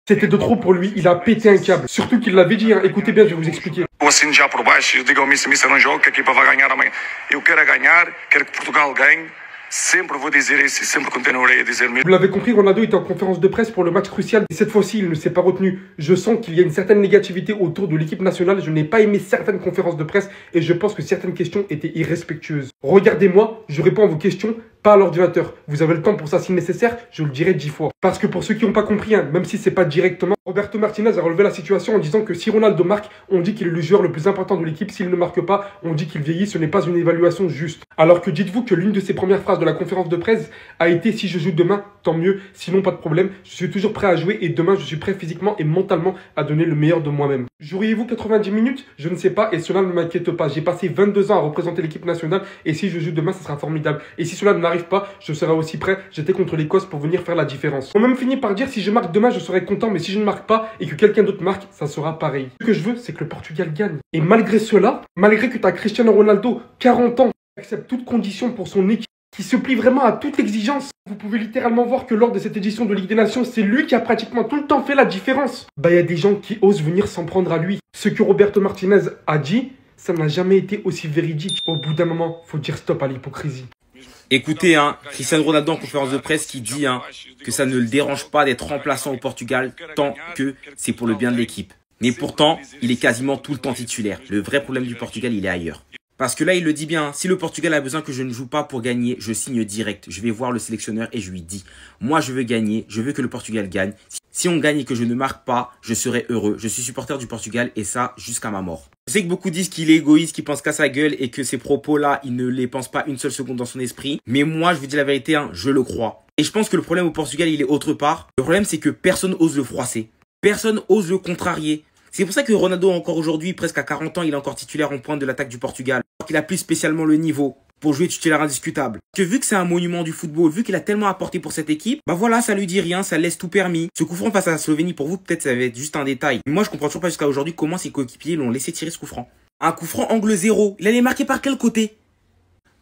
C'était de trop pour lui, il a pété un câble. Surtout qu'il l'avait dit, hein. Écoutez bien, je vais vous expliquer. Assim já por baixo, eu digo ao Missa não joga, que a equipa vai ganhar amanhã. Eu quero é ganhar, quero que Portugal ganhe. Sempre vou dizer isso e sempre continuarei a dizer mesmo. Vous l'avez compris, Ronaldo était en conférence de presse pour le match crucial et cette fois-ci, il ne s'est pas retenu. Je sens qu'il y a une certaine négativité autour de l'équipe nationale. Je n'ai pas aimé certaines conférences de presse et je pense que certaines questions étaient irrespectueuses. Regardez-moi, je réponds à vos questions, pas à l'ordinateur. Vous avez le temps pour ça si nécessaire, je le dirai 10 fois. Parce que pour ceux qui n'ont pas compris, hein, même si c'est pas directement, Roberto Martinez a relevé la situation en disant que si Ronaldo marque, on dit qu'il est le joueur le plus important de l'équipe. S'il ne marque pas, on dit qu'il vieillit. Ce n'est pas une évaluation juste. Alors que dites-vous que l'une de ses premières phrases de la conférence de presse a été « Si je joue demain, tant mieux. Sinon, pas de problème. Je suis toujours prêt à jouer et demain, je suis prêt physiquement et mentalement à donner le meilleur de moi-même. » Joueriez-vous 90 minutes? Je ne sais pas et cela ne m'inquiète pas. J'ai passé 22 ans à représenter l'équipe nationale et si je joue demain, ce sera formidable. Et si cela n'arrive pas, je serai aussi prêt. J'étais contre l'Écosse pour venir faire la différence. On m'a même fini par dire si je marque demain, je serai content, mais si je ne marque pas et que quelqu'un d'autre marque, ça sera pareil. Ce que je veux, c'est que le Portugal gagne. Et malgré cela, malgré que tu as Cristiano Ronaldo, 40 ans, qui accepte toutes conditions pour son équipe, qui se plie vraiment à toute exigence. Vous pouvez littéralement voir que lors de cette édition de Ligue des Nations, c'est lui qui a pratiquement tout le temps fait la différence. Bah, il y a des gens qui osent venir s'en prendre à lui. Ce que Roberto Martinez a dit, ça n'a jamais été aussi véridique. Au bout d'un moment, faut dire stop à l'hypocrisie. Écoutez, Cristiano Ronaldo en conférence de presse qui dit que ça ne le dérange pas d'être remplaçant au Portugal tant que c'est pour le bien de l'équipe. Mais pourtant, il est quasiment tout le temps titulaire. Le vrai problème du Portugal, il est ailleurs. Parce que là, il le dit bien, si le Portugal a besoin que je ne joue pas pour gagner, je signe direct. Je vais voir le sélectionneur et je lui dis, moi je veux gagner, je veux que le Portugal gagne. Si on gagne et que je ne marque pas, je serai heureux. Je suis supporter du Portugal et ça jusqu'à ma mort. Je sais que beaucoup disent qu'il est égoïste, qu'il pense qu'à sa gueule et que ces propos-là, il ne les pense pas une seule seconde dans son esprit. Mais moi, je vous dis la vérité, je le crois. Et je pense que le problème au Portugal, il est autre part. Le problème, c'est que personne ose le froisser. Personne ose le contrarier. C'est pour ça que Ronaldo, encore aujourd'hui, presque à 40 ans, il est encore titulaire en pointe de l'attaque du Portugal. Alors qu'il a plus spécialement le niveau pour jouer titulaire indiscutable. Que vu que c'est un monument du football, vu qu'il a tellement apporté pour cette équipe, bah voilà, ça lui dit rien, ça laisse tout permis. Ce coup franc face à la Slovénie, pour vous, peut-être ça va être juste un détail. Mais moi, je comprends toujours pas jusqu'à aujourd'hui comment ses coéquipiers l'ont laissé tirer ce coup franc. Un coup franc angle 0. Il allait marquer par quel côté?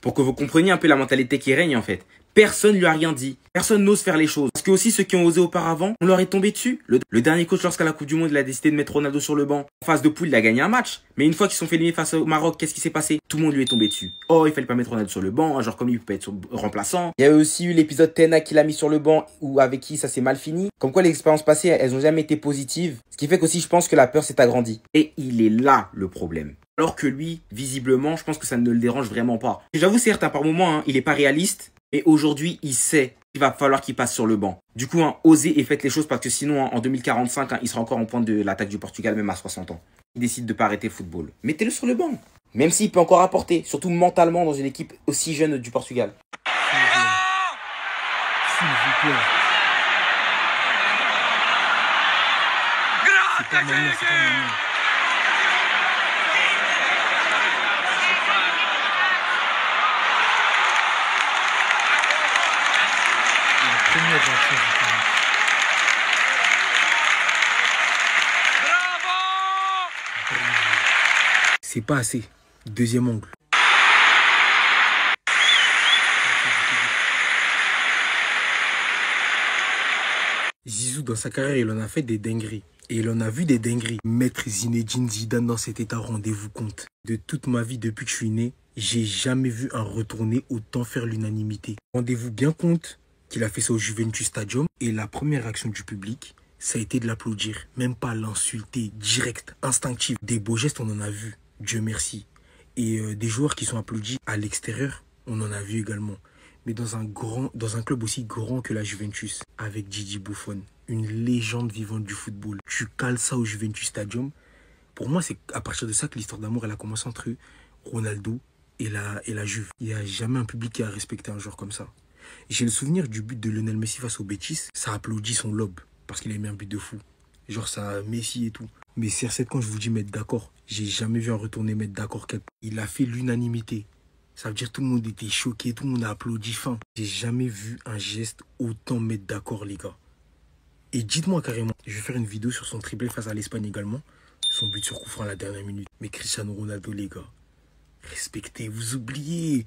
Pour que vous compreniez un peu la mentalité qui règne en fait. Personne lui a rien dit. Personne n'ose faire les choses. Parce que aussi ceux qui ont osé auparavant, on leur est tombé dessus. Le dernier coach lorsqu'à la Coupe du Monde, il a décidé de mettre Ronaldo sur le banc. En phase de poule, il a gagné un match. Mais une fois qu'ils sont fait éliminer face au Maroc, qu'est-ce qui s'est passé? Tout le monde lui est tombé dessus. Oh, il fallait pas mettre Ronaldo sur le banc, genre comme il peut pas être remplaçant. Il y a aussi eu l'épisode Tena qui l'a mis sur le banc ou avec qui ça s'est mal fini. Comme quoi les expériences passées, elles ont jamais été positives. Ce qui fait qu'aussi je pense que la peur s'est agrandie. Et il est là le problème. Alors que lui, visiblement, je pense que ça ne le dérange vraiment pas. J'avoue certes, par moment, il est pas réaliste. Et aujourd'hui, il sait qu'il va falloir qu'il passe sur le banc. Du coup, osez et faites les choses parce que sinon, en 2045, il sera encore en pointe de l'attaque du Portugal, même à 60 ans. Il décide de ne pas arrêter le football. Mettez-le sur le banc. Même s'il peut encore apporter, surtout mentalement, dans une équipe aussi jeune du Portugal. S'il vous plaît. C'est pas maintenant, c'est pas maintenant. C'est pas assez. Deuxième angle. Zizou, dans sa carrière, il en a fait des dingueries. Et il en a vu des dingueries. Maître Zinedine Zidane dans cet état, rendez-vous compte. De toute ma vie, depuis que je suis né, j'ai jamais vu un retourné autant faire l'unanimité. Rendez-vous bien compte qu'il a fait ça au Juventus Stadium. Et la première réaction du public, ça a été de l'applaudir. Même pas l'insulter, direct, instinctif. Des beaux gestes, on en a vu. Dieu merci. Et des joueurs qui sont applaudis à l'extérieur, on en a vu également. Mais dans un club aussi grand que la Juventus, avec Gigi Buffon, une légende vivante du football. Tu cales ça au Juventus Stadium. Pour moi, c'est à partir de ça que l'histoire d'amour, elle a commencé entre Ronaldo et la Juve. Il n'y a jamais un public qui a respecté un joueur comme ça. J'ai le souvenir du but de Lionel Messi face au Betis. Ça applaudit son lobe parce qu'il a mis un but de fou. Genre ça, Messi et tout. Mais CR7, quand je vous dis mettre d'accord, j'ai jamais vu un retourné mettre d'accord quelqu'un. Il a fait l'unanimité. Ça veut dire tout le monde était choqué, tout le monde a applaudi fin. J'ai jamais vu un geste autant mettre d'accord, les gars. Et dites-moi carrément, je vais faire une vidéo sur son triplé face à l'Espagne également. Son but sur coup franc à la dernière minute. Mais Cristiano Ronaldo, les gars, respectez, vous oubliez.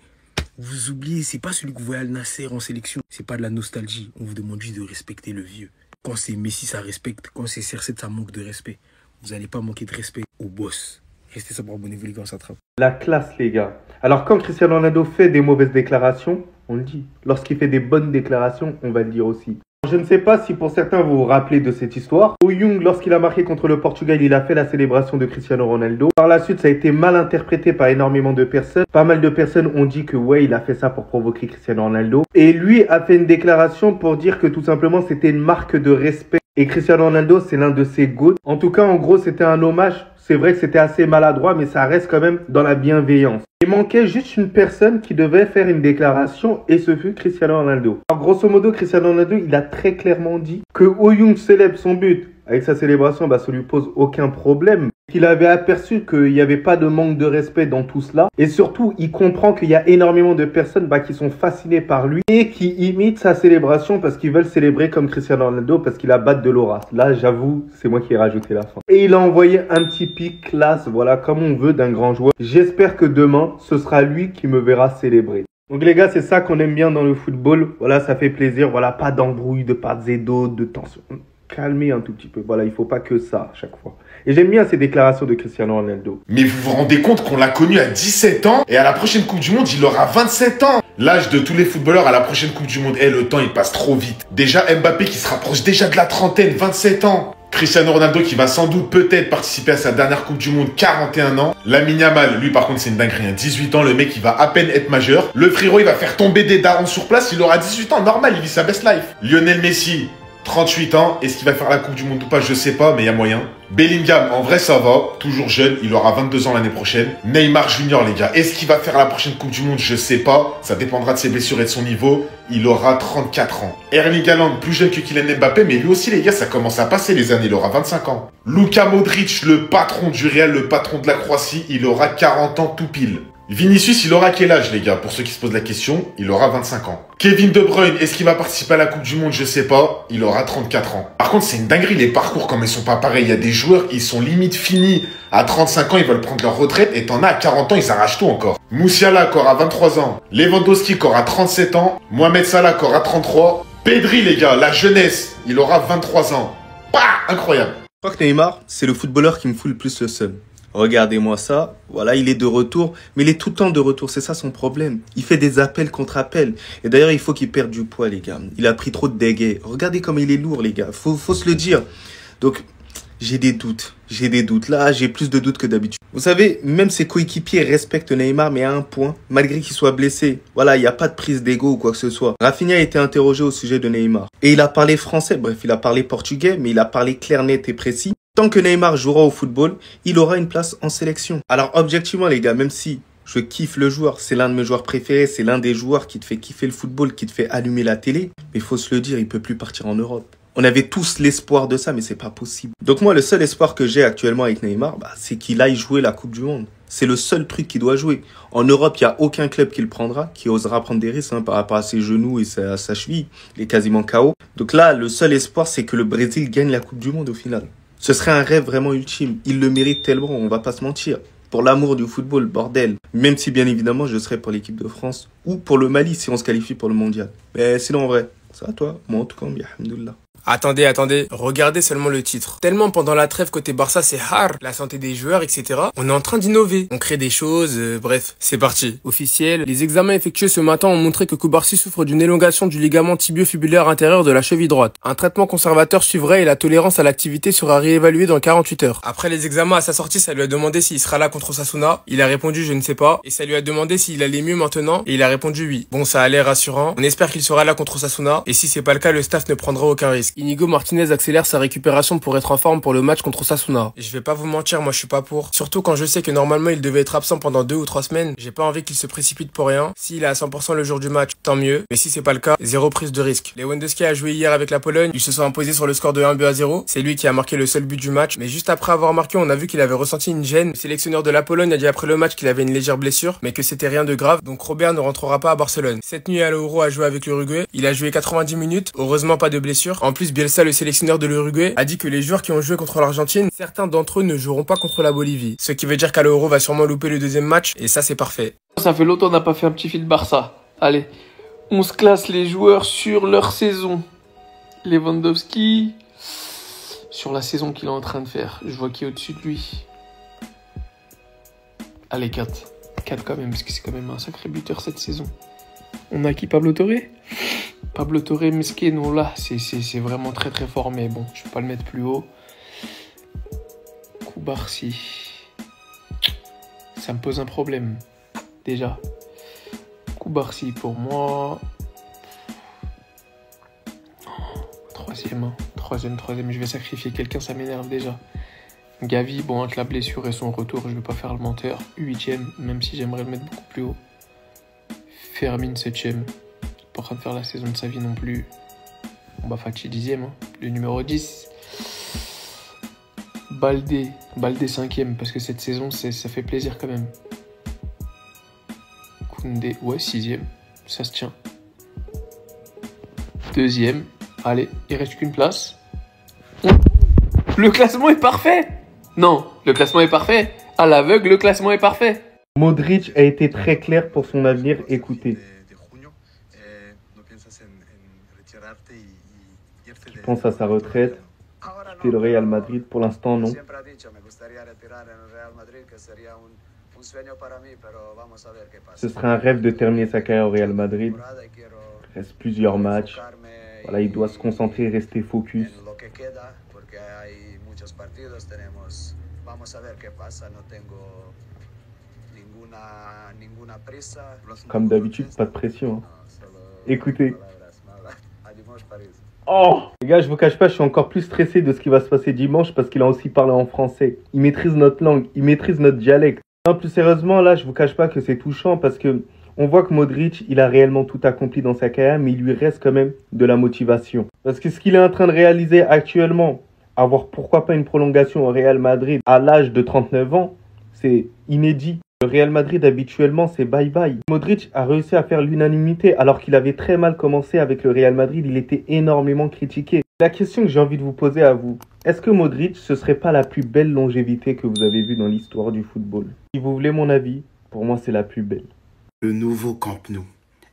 Vous oubliez, c'est pas celui que vous voyez Al Nasser en sélection. C'est pas de la nostalgie. On vous demande juste de respecter le vieux. Quand c'est Messi, ça respecte. Quand c'est CR7, ça manque de respect. Vous n'allez pas manquer de respect au boss. Restez sobre, abonnez-vous les gars, on s'attrape. La classe, les gars. Alors, quand Cristiano Ronaldo fait des mauvaises déclarations, on le dit. Lorsqu'il fait des bonnes déclarations, on va le dire aussi. Je ne sais pas si pour certains vous vous rappelez de cette histoire. Au Young, lorsqu'il a marqué contre le Portugal, il a fait la célébration de Cristiano Ronaldo. Par la suite, ça a été mal interprété par énormément de personnes. Pas mal de personnes ont dit que ouais, il a fait ça pour provoquer Cristiano Ronaldo. Et lui a fait une déclaration pour dire que tout simplement c'était une marque de respect. Et Cristiano Ronaldo, c'est l'un de ses GOAT. En tout cas, en gros, c'était un hommage. C'est vrai que c'était assez maladroit, mais ça reste quand même dans la bienveillance. Il manquait juste une personne qui devait faire une déclaration et ce fut Cristiano Ronaldo. Alors, grosso modo, Cristiano Ronaldo, il a très clairement dit que Oyun célèbre son but. Avec sa célébration, ça lui pose aucun problème. Il avait aperçu qu'il n'y avait pas de manque de respect dans tout cela. Et surtout, il comprend qu'il y a énormément de personnes qui sont fascinées par lui et qui imitent sa célébration parce qu'ils veulent célébrer comme Cristiano Ronaldo parce qu'il a battu de l'aura. Là, j'avoue, c'est moi qui ai rajouté la fin. Et il a envoyé un petit pic classe, voilà, comme on veut d'un grand joueur. J'espère que demain, ce sera lui qui me verra célébrer. Donc les gars, c'est ça qu'on aime bien dans le football. Voilà, ça fait plaisir. Voilà, pas d'embrouille, de part et d'autre, de tension. Calmer un tout petit peu. Voilà, il faut pas que ça à chaque fois. Et j'aime bien ces déclarations de Cristiano Ronaldo. Mais vous vous rendez compte qu'on l'a connu à 17 ans et à la prochaine Coupe du Monde, il aura 27 ans. L'âge de tous les footballeurs à la prochaine Coupe du Monde. Le temps, il passe trop vite. Déjà, Mbappé qui se rapproche déjà de la trentaine, 27 ans. Cristiano Ronaldo qui va sans doute peut-être participer à sa dernière Coupe du Monde, 41 ans. Lamine Yamal, lui par contre c'est une dinguerie, 18 ans, le mec il va à peine être majeur. Le frérot il va faire tomber des darons sur place, il aura 18 ans, normal, il vit sa best life. Lionel Messi, 38 ans, est-ce qu'il va faire la Coupe du Monde ou pas, je sais pas, mais il y a moyen. Bellingham, en vrai ça va, toujours jeune, il aura 22 ans l'année prochaine. Neymar Junior les gars, est-ce qu'il va faire la prochaine Coupe du Monde, je sais pas, ça dépendra de ses blessures et de son niveau. Il aura 34 ans. Erling Haaland, plus jeune que Kylian Mbappé, mais lui aussi les gars, ça commence à passer les années, il aura 25 ans. Luka Modric, le patron du Real, le patron de la Croatie, il aura 40 ans tout pile. Vinicius, il aura quel âge les gars? Pour ceux qui se posent la question, il aura 25 ans. Kevin De Bruyne, est-ce qu'il va participer à la Coupe du Monde? Je sais pas, il aura 34 ans. Par contre, c'est une dinguerie les parcours comme ils sont pas pareils. Il y a des joueurs, ils sont limite finis. À 35 ans, ils veulent prendre leur retraite et t'en as à 40 ans, ils s'arrachent tout encore. Musiala, encore à 23 ans. Lewandowski, encore à 37 ans. Mohamed Salah, encore à 33. Pedri les gars, la jeunesse, il aura 23 ans. Bah, incroyable. Je crois que Neymar, c'est le footballeur qui me fout le plus le seum. Regardez-moi ça, voilà, il est de retour, mais il est tout le temps de retour, c'est ça son problème. Il fait des appels contre appels. Et d'ailleurs, il faut qu'il perde du poids, les gars. Il a pris trop de dégâts. Regardez comme il est lourd, les gars. Faut se le dire. Donc, j'ai des doutes. Là, j'ai plus de doutes que d'habitude. Vous savez, même ses coéquipiers respectent Neymar, mais à un point, malgré qu'il soit blessé. Voilà, il n'y a pas de prise d'ego ou quoi que ce soit. Rafinha a été interrogé au sujet de Neymar. Et il a parlé français, bref, il a parlé portugais, mais il a parlé clair, net et précis. Tant que Neymar jouera au football, il aura une place en sélection. Alors, objectivement, les gars, même si je kiffe le joueur, c'est l'un de mes joueurs préférés, c'est l'un des joueurs qui te fait kiffer le football, qui te fait allumer la télé, mais il faut se le dire, il peut plus partir en Europe. On avait tous l'espoir de ça, mais c'est pas possible. Donc moi, le seul espoir que j'ai actuellement avec Neymar, c'est qu'il aille jouer la Coupe du Monde. C'est le seul truc qu'il doit jouer. En Europe, il n'y a aucun club qui le prendra, qui osera prendre des risques par rapport à ses genoux et sa cheville. Il est quasiment KO. Donc là, le seul espoir, c'est que le Brésil gagne la Coupe du Monde au final. Ce serait un rêve vraiment ultime. Il le mérite tellement, on va pas se mentir. Pour l'amour du football, bordel. Même si, bien évidemment, je serais pour l'équipe de France ou pour le Mali si on se qualifie pour le mondial. Mais sinon, en vrai, ça va toi? Moi, en tout cas, alhamdoulilah. Attendez, regardez seulement le titre. Tellement pendant la trêve côté Barça c'est hard, la santé des joueurs, etc. On est en train d'innover. On crée des choses, bref, c'est parti. Officiel, les examens effectués ce matin ont montré que Koubarsi souffre d'une élongation du ligament tibio-fibulaire intérieur de la cheville droite. Un traitement conservateur suivrait et la tolérance à l'activité sera réévaluée dans 48 heures. Après les examens à sa sortie, ça lui a demandé s'il sera là contre Osasuna. Il a répondu je ne sais pas. Et ça lui a demandé s'il allait mieux maintenant. Et il a répondu oui. Bon, ça a l'air rassurant. On espère qu'il sera là contre Osasuna. Et si c'est pas le cas, le staff ne prendra aucun risque. Inigo Martinez accélère sa récupération pour être en forme pour le match contre Osasuna. Je vais pas vous mentir, moi je suis pas pour. Surtout quand je sais que normalement il devait être absent pendant 2 ou 3 semaines. J'ai pas envie qu'il se précipite pour rien. S'il est à 100% le jour du match, tant mieux. Mais si c'est pas le cas, zéro prise de risque. Lewandowski a joué hier avec la Pologne. Ils se sont imposés sur le score de 1-0. C'est lui qui a marqué le seul but du match. Mais juste après avoir marqué, on a vu qu'il avait ressenti une gêne. Le sélectionneur de la Pologne a dit après le match qu'il avait une légère blessure, mais que c'était rien de grave. Donc Robert ne rentrera pas à Barcelone. Cette nuit à l'Euro a joué avec l'Uruguay. Il a joué 90 minutes. Heureusement pas de blessure. En plus, Bielsa, le sélectionneur de l'Uruguay, a dit que les joueurs qui ont joué contre l'Argentine, certains d'entre eux ne joueront pas contre la Bolivie. Ce qui veut dire qu'à l'Euro va sûrement louper le deuxième match, et ça c'est parfait. Ça fait longtemps qu'on n'a pas fait un petit fil Barça. Allez, on se classe les joueurs sur leur saison. Lewandowski, sur la saison qu'il est en train de faire, je vois qui est au-dessus de lui. Allez, 4. 4 quand même, parce que c'est quand même un sacré buteur cette saison. On a qui, Pablo Torre? Pablo Torre Mesqueno, là, c'est vraiment très très fort, mais bon, je ne vais pas le mettre plus haut. Koubarsi. Ça me pose un problème, déjà. Koubarsi pour moi. Troisième, je vais sacrifier quelqu'un, ça m'énerve déjà. Gavi, bon, avec la blessure et son retour, je vais pas faire le menteur. 8ème, même si j'aimerais le mettre beaucoup plus haut. Fermin, 7ème. Pas en train de faire la saison de sa vie non plus. On va Fati 10ème, hein. Le numéro 10. Baldé 5ème, parce que cette saison, ça fait plaisir quand même. Koundé, ouais, 6ème. Ça se tient. 2ème. Allez, il reste qu'une place. Le classement est parfait! Non, le classement est parfait. À l'aveugle, le classement est parfait. Modric a été très clair pour son avenir. Écoutez. Je pense à sa retraite. Quitter le Real Madrid, pour l'instant, non. Ce serait un rêve de terminer sa carrière au Real Madrid. Il reste plusieurs matchs. Voilà, il doit se concentrer et rester focus. Comme d'habitude, pas de pression. Hein. Écoutez. Oh! Les gars, je vous cache pas, je suis encore plus stressé de ce qui va se passer dimanche parce qu'il a aussi parlé en français. Il maîtrise notre langue, il maîtrise notre dialecte. Non, plus sérieusement, là, je vous cache pas que c'est touchant parce que on voit que Modric, il a réellement tout accompli dans sa carrière, mais il lui reste quand même de la motivation. Parce que ce qu'il est en train de réaliser actuellement, avoir pourquoi pas une prolongation au Real Madrid à l'âge de 39 ans, c'est inédit. Le Real Madrid, habituellement, c'est bye-bye. Modric a réussi à faire l'unanimité alors qu'il avait très mal commencé avec le Real Madrid. Il était énormément critiqué. La question que j'ai envie de vous poser à vous, est-ce que Modric, ce serait pas la plus belle longévité que vous avez vue dans l'histoire du football? Si vous voulez mon avis, pour moi, c'est la plus belle. Le nouveau Camp Nou.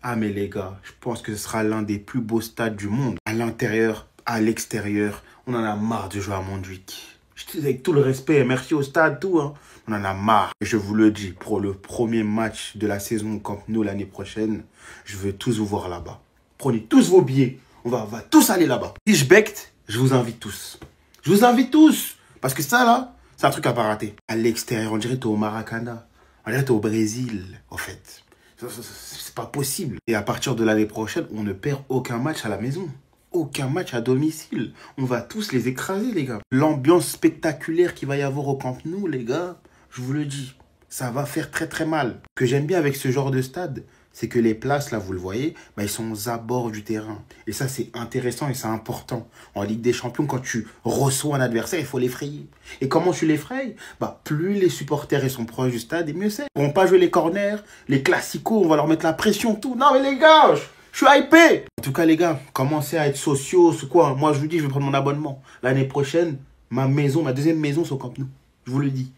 Ah mais les gars, je pense que ce sera l'un des plus beaux stades du monde. À l'intérieur, à l'extérieur, on en a marre de jouer à Montjuic. Je dis avec tout le respect, merci au stade, tout. Hein. On en a marre. Et je vous le dis, pour le premier match de la saison au Camp Nou l'année prochaine, je veux tous vous voir là-bas. Prenez tous vos billets. On va tous aller là-bas. Si je becte, je vous invite tous. Je vous invite tous. Parce que ça là, c'est un truc à pas rater. À l'extérieur, on dirait que t'es au Maracana. On dirait que t'es au Brésil, en fait. C'est pas possible. Et à partir de l'année prochaine, on ne perd aucun match à la maison. Aucun match à domicile. On va tous les écraser, les gars. L'ambiance spectaculaire qu'il va y avoir au Camp Nou, les gars, je vous le dis, ça va faire très très mal. Ce que j'aime bien avec ce genre de stade, c'est que les places, là, vous le voyez, bah, ils sont aux abords du terrain. Et ça, c'est intéressant et c'est important. En Ligue des Champions, quand tu reçois un adversaire, il faut l'effrayer. Et comment tu l'effrayes? Bah, plus les supporters ils sont proches du stade, et mieux c'est. Ils vont pas jouer les corners, les classicos, on va leur mettre la pression, tout. Non, mais les gars, je suis hypé. En tout cas, les gars, commencez à être sociaux, c'est quoi? Moi, je vous dis, je vais prendre mon abonnement. L'année prochaine, ma maison, ma deuxième maison, c'est au Camp Nou. Je vous le dis.